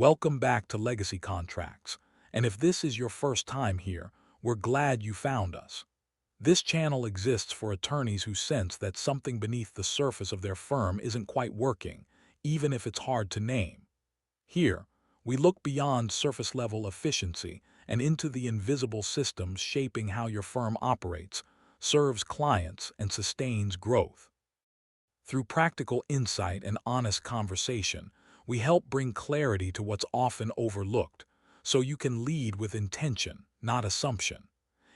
Welcome back to Legacy Contracts, and if this is your first time here, we're glad you found us. This channel exists for attorneys who sense that something beneath the surface of their firm isn't quite working, even if it's hard to name. Here, we look beyond surface-level efficiency and into the invisible systems shaping how your firm operates, serves clients, and sustains growth. Through practical insight and honest conversation, we help bring clarity to what's often overlooked, so you can lead with intention, not assumption.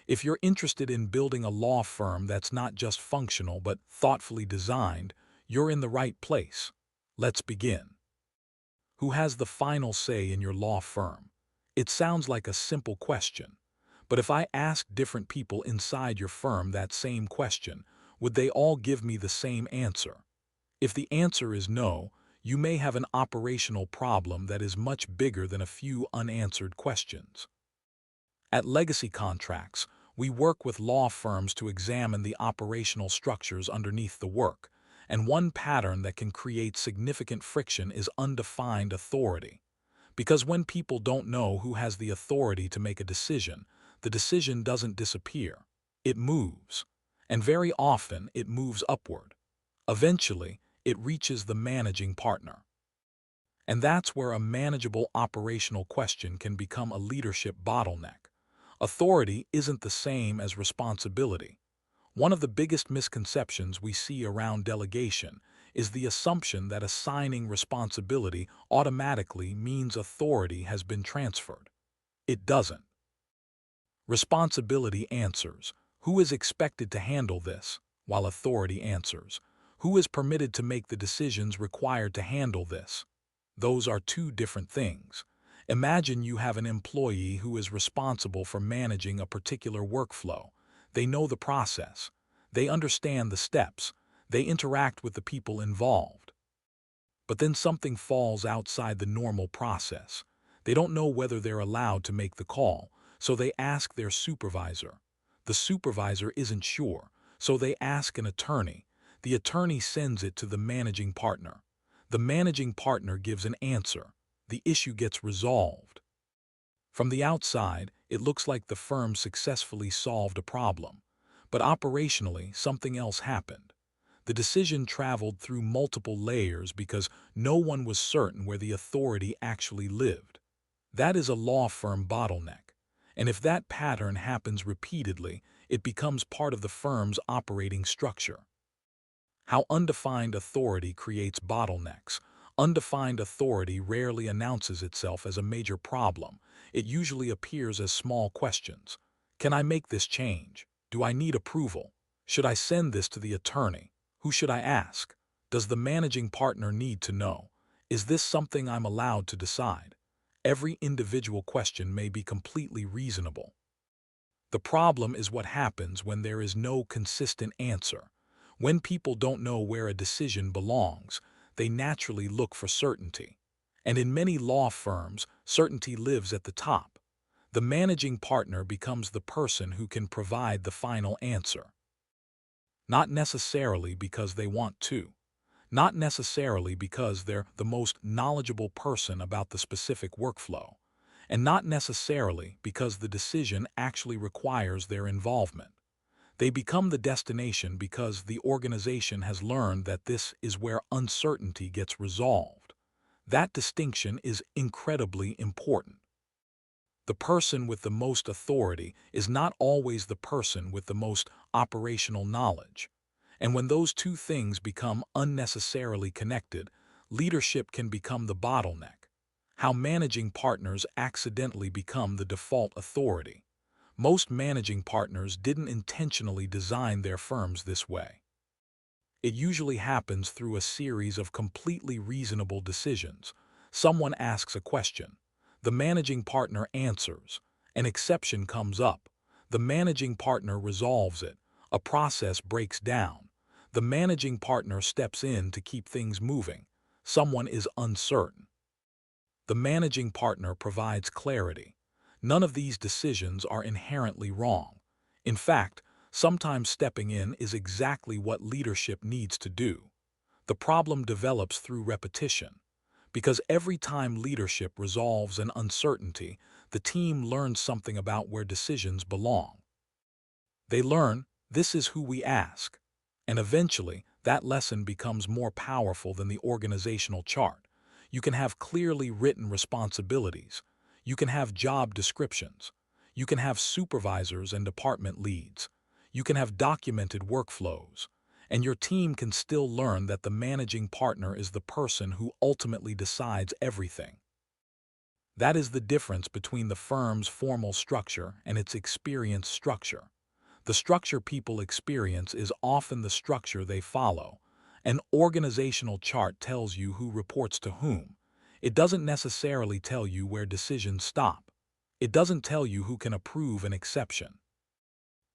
If you're interested in building a law firm that's not just functional but thoughtfully designed, you're in the right place. Let's begin. Who has the final say in your law firm? It sounds like a simple question, but if I asked different people inside your firm that same question, would they all give me the same answer? If the answer is no, you may have an operational problem that is much bigger than a few unanswered questions. At Legacy Contracts, we work with law firms to examine the operational structures underneath the work, and one pattern that can create significant friction is undefined authority. Because when people don't know who has the authority to make a decision, the decision doesn't disappear. It moves. And very often, it moves upward. Eventually, it reaches the managing partner. And that's where a manageable operational question can become a leadership bottleneck. Authority isn't the same as responsibility. One of the biggest misconceptions we see around delegation is the assumption that assigning responsibility automatically means authority has been transferred. It doesn't. Responsibility answers, "Who is expected to handle this?" while authority answers, "Who is permitted to make the decisions required to handle this?" Those are two different things. Imagine you have an employee who is responsible for managing a particular workflow. They know the process. They understand the steps. They interact with the people involved. But then something falls outside the normal process. They don't know whether they're allowed to make the call, so they ask their supervisor. The supervisor isn't sure, so they ask an attorney. The attorney sends it to the managing partner. The managing partner gives an answer. The issue gets resolved. From the outside, it looks like the firm successfully solved a problem. But operationally, something else happened. The decision traveled through multiple layers because no one was certain where the authority actually lived. That is a law firm bottleneck. And if that pattern happens repeatedly, it becomes part of the firm's operating structure. How undefined authority creates bottlenecks. Undefined authority rarely announces itself as a major problem. It usually appears as small questions. Can I make this change? Do I need approval? Should I send this to the attorney? Who should I ask? Does the managing partner need to know? Is this something I'm allowed to decide? Every individual question may be completely reasonable. The problem is what happens when there is no consistent answer. When people don't know where a decision belongs, they naturally look for certainty. And in many law firms, certainty lives at the top. The managing partner becomes the person who can provide the final answer. Not necessarily because they want to. Not necessarily because they're the most knowledgeable person about the specific workflow. And not necessarily because the decision actually requires their involvement. They become the destination because the organization has learned that this is where uncertainty gets resolved. That distinction is incredibly important. The person with the most authority is not always the person with the most operational knowledge. And when those two things become unnecessarily connected, leadership can become the bottleneck. How managing partners accidentally become the default authority. Most managing partners didn't intentionally design their firms this way. It usually happens through a series of completely reasonable decisions. Someone asks a question. The managing partner answers. An exception comes up. The managing partner resolves it. A process breaks down. The managing partner steps in to keep things moving. Someone is uncertain. The managing partner provides clarity. None of these decisions are inherently wrong. In fact, sometimes stepping in is exactly what leadership needs to do. The problem develops through repetition. Because every time leadership resolves an uncertainty, the team learns something about where decisions belong. They learn, this is who we ask. And eventually, that lesson becomes more powerful than the organizational chart. You can have clearly written responsibilities. You can have job descriptions. You can have supervisors and department leads. You can have documented workflows. And your team can still learn that the managing partner is the person who ultimately decides everything. That is the difference between the firm's formal structure and its experience structure. The structure people experience is often the structure they follow. An organizational chart tells you who reports to whom. It doesn't necessarily tell you where decisions stop. It doesn't tell you who can approve an exception.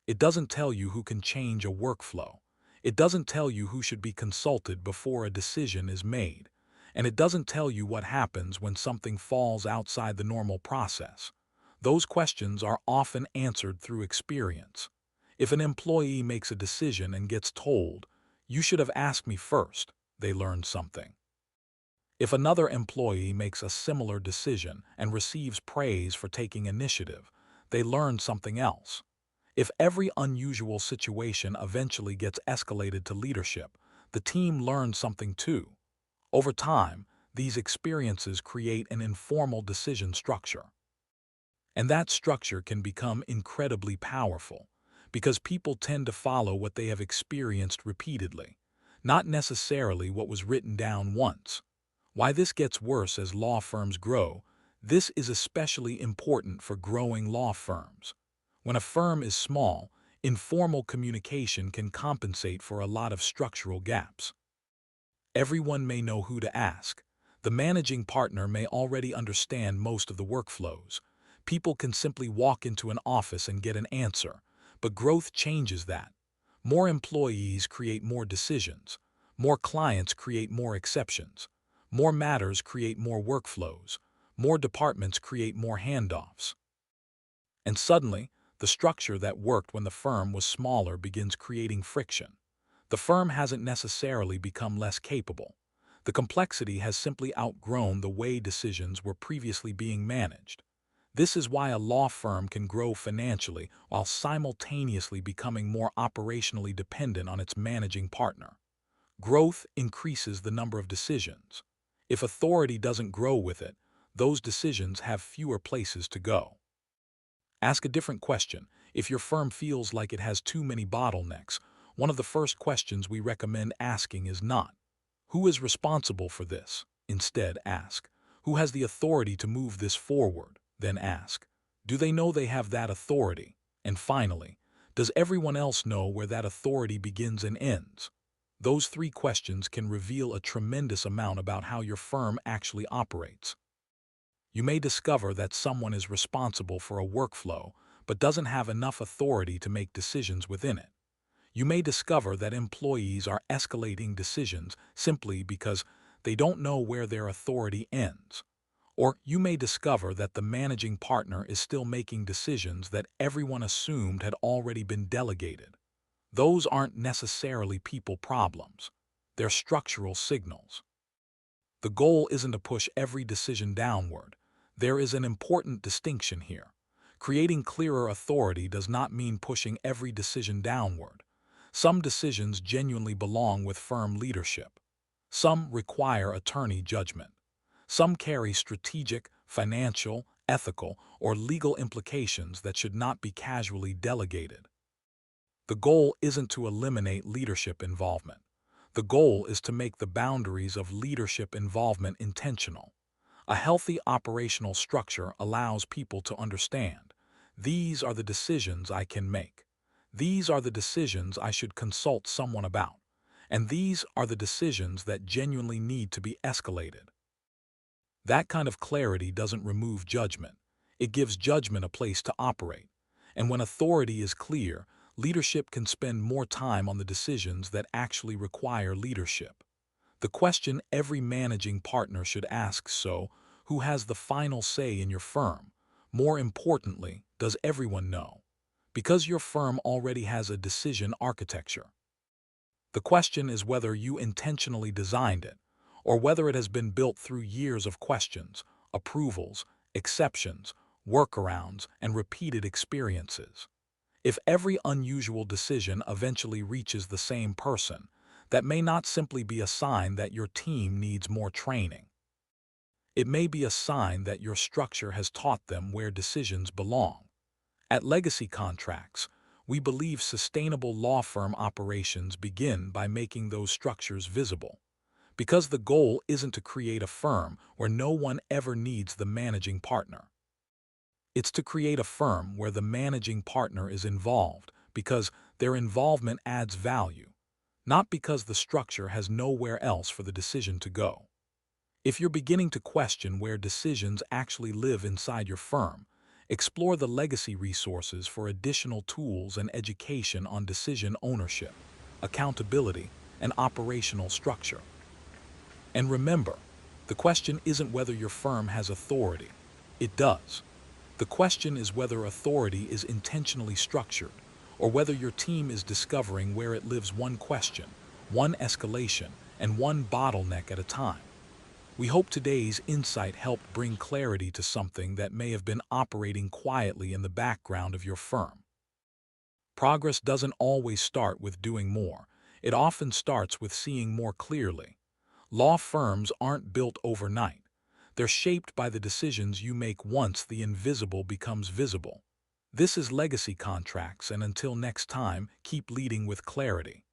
It doesn't tell you who can change a workflow. It doesn't tell you who should be consulted before a decision is made. And it doesn't tell you what happens when something falls outside the normal process. Those questions are often answered through experience. If an employee makes a decision and gets told, "You should have asked me first," they learn something. If another employee makes a similar decision and receives praise for taking initiative, they learn something else. If every unusual situation eventually gets escalated to leadership, the team learns something too. Over time, these experiences create an informal decision structure. And that structure can become incredibly powerful, because people tend to follow what they have experienced repeatedly, not necessarily what was written down once. Why this gets worse as law firms grow, this is especially important for growing law firms. When a firm is small, informal communication can compensate for a lot of structural gaps. Everyone may know who to ask. The managing partner may already understand most of the workflows. People can simply walk into an office and get an answer, but growth changes that. More employees create more decisions. More clients create more exceptions. More matters create more workflows. More departments create more handoffs. And suddenly, the structure that worked when the firm was smaller begins creating friction. The firm hasn't necessarily become less capable. The complexity has simply outgrown the way decisions were previously being managed. This is why a law firm can grow financially while simultaneously becoming more operationally dependent on its managing partner. Growth increases the number of decisions. If authority doesn't grow with it, those decisions have fewer places to go. Ask a different question. If your firm feels like it has too many bottlenecks, one of the first questions we recommend asking is not, "Who is responsible for this?" Instead, ask, "Who has the authority to move this forward?" Then ask, "Do they know they have that authority?" And finally, does everyone else know where that authority begins and ends? Those three questions can reveal a tremendous amount about how your firm actually operates. You may discover that someone is responsible for a workflow but doesn't have enough authority to make decisions within it. You may discover that employees are escalating decisions simply because they don't know where their authority ends. Or you may discover that the managing partner is still making decisions that everyone assumed had already been delegated. Those aren't necessarily people problems. They're structural signals. The goal isn't to push every decision downward. There is an important distinction here. Creating clearer authority does not mean pushing every decision downward. Some decisions genuinely belong with firm leadership. Some require attorney judgment. Some carry strategic, financial, ethical, or legal implications that should not be casually delegated. The goal isn't to eliminate leadership involvement. The goal is to make the boundaries of leadership involvement intentional. A healthy operational structure allows people to understand, these are the decisions I can make. These are the decisions I should consult someone about. And these are the decisions that genuinely need to be escalated. That kind of clarity doesn't remove judgment. It gives judgment a place to operate. And when authority is clear, leadership can spend more time on the decisions that actually require leadership. The question every managing partner should ask so, who has the final say in your firm? More importantly, does everyone know? Because your firm already has a decision architecture. The question is whether you intentionally designed it, or whether it has been built through years of questions, approvals, exceptions, workarounds, and repeated experiences. If every unusual decision eventually reaches the same person, that may not simply be a sign that your team needs more training. It may be a sign that your structure has taught them where decisions belong. At Legacy Contracts, we believe sustainable law firm operations begin by making those structures visible. Because the goal isn't to create a firm where no one ever needs the managing partner. It's to create a firm where the managing partner is involved because their involvement adds value, not because the structure has nowhere else for the decision to go. If you're beginning to question where decisions actually live inside your firm, explore the Legacy resources for additional tools and education on decision ownership, accountability, and operational structure. And remember, the question isn't whether your firm has authority. It does. The question is whether authority is intentionally structured, or whether your team is discovering where it lives one question, one escalation, and one bottleneck at a time. We hope today's insight helped bring clarity to something that may have been operating quietly in the background of your firm. Progress doesn't always start with doing more. It often starts with seeing more clearly. Law firms aren't built overnight. They're shaped by the decisions you make once the invisible becomes visible. This is Legacy Contracts, and until next time, keep leading with clarity.